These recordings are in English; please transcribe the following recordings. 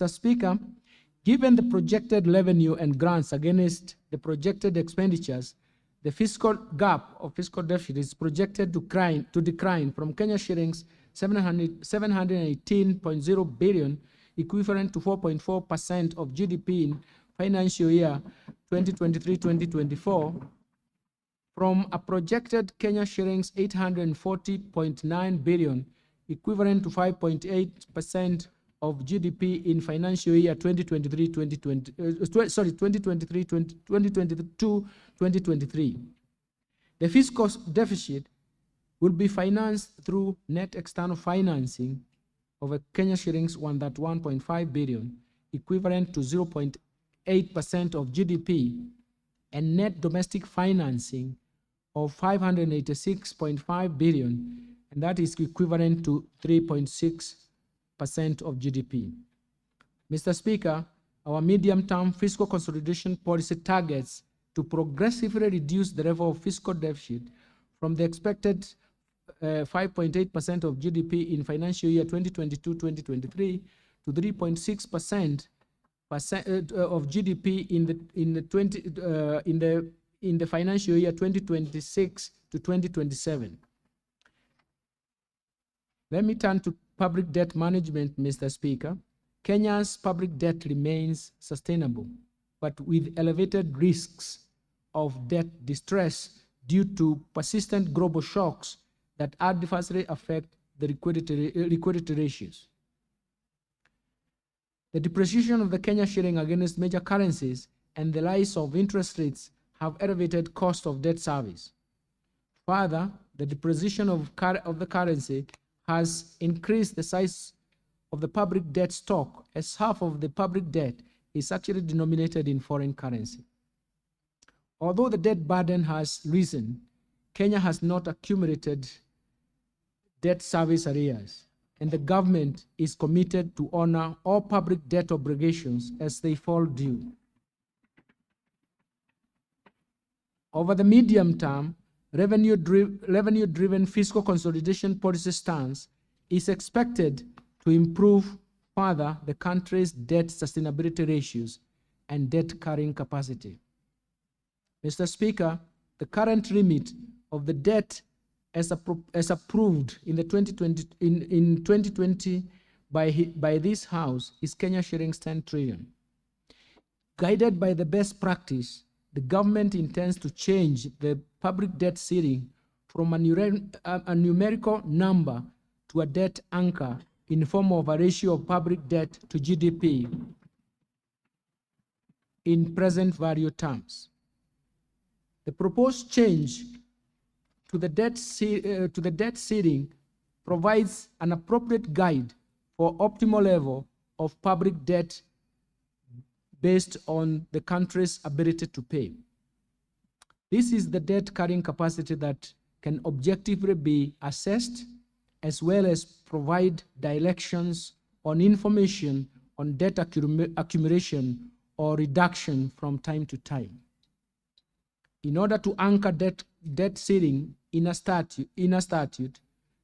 Mr. Speaker, given the projected revenue and grants against the projected expenditures, the fiscal gap of fiscal deficit is projected to decline from Kenya shillings 718.0 billion, equivalent to 4.4% of GDP in financial year 2023-2024, from a projected Kenya shillings 840.9 billion, equivalent to 5.8% of GDP in financial year 2022-2023. The fiscal deficit will be financed through net external financing of a Kenya shillings 131.5 billion, equivalent to 0.8% of GDP, and net domestic financing of 586.5 billion, and that is equivalent to 3.6% of GDP. Mr. Speaker, our medium-term fiscal consolidation policy targets to progressively reduce the level of fiscal deficit from the expected 5.8% of GDP in financial year 2022-2023 to 3.6% of GDP in the financial year 2026 to 2027. Let me turn to public debt management, Mr. Speaker. Kenya's public debt remains sustainable, but with elevated risks of debt distress due to persistent global shocks that adversely affect the liquidity ratios. The depreciation of the Kenya shilling against major currencies and the rise of interest rates have elevated cost of debt service. Further, the depreciation of the currency has increased the size of the public debt stock, as half of the public debt is actually denominated in foreign currency. Although the debt burden has risen, Kenya has not accumulated debt service arrears, and the government is committed to honor all public debt obligations as they fall due. Over the medium term, revenue-driven fiscal consolidation policy stance is expected to improve further the country's debt sustainability ratios and debt carrying capacity. Mr. Speaker, the current limit of the debt as approved in 2020 by this House is Kenya shillings 10 trillion. Guided by the best practice, the government intends to change the public debt ceiling from a numerical number to a debt anchor in the form of a ratio of public debt to GDP in present value terms. The proposed change to the debt ceiling provides an appropriate guide for optimal level of public debt based on the country's ability to pay. This is the debt carrying capacity that can objectively be assessed, as well as provide directions on information on debt accumulation or reduction from time to time. In order to anchor debt ceiling in a statute,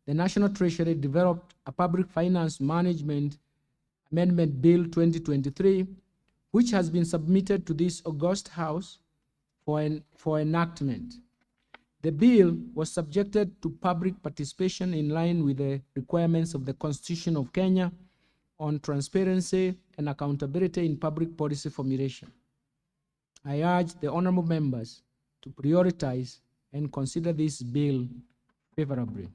the National Treasury developed a Public Finance Management Amendment Bill 2023, which has been submitted to this august House for enactment. The bill was subjected to public participation in line with the requirements of the Constitution of Kenya on transparency and accountability in public policy formulation. I urge the honorable members to prioritize and consider this bill favorably.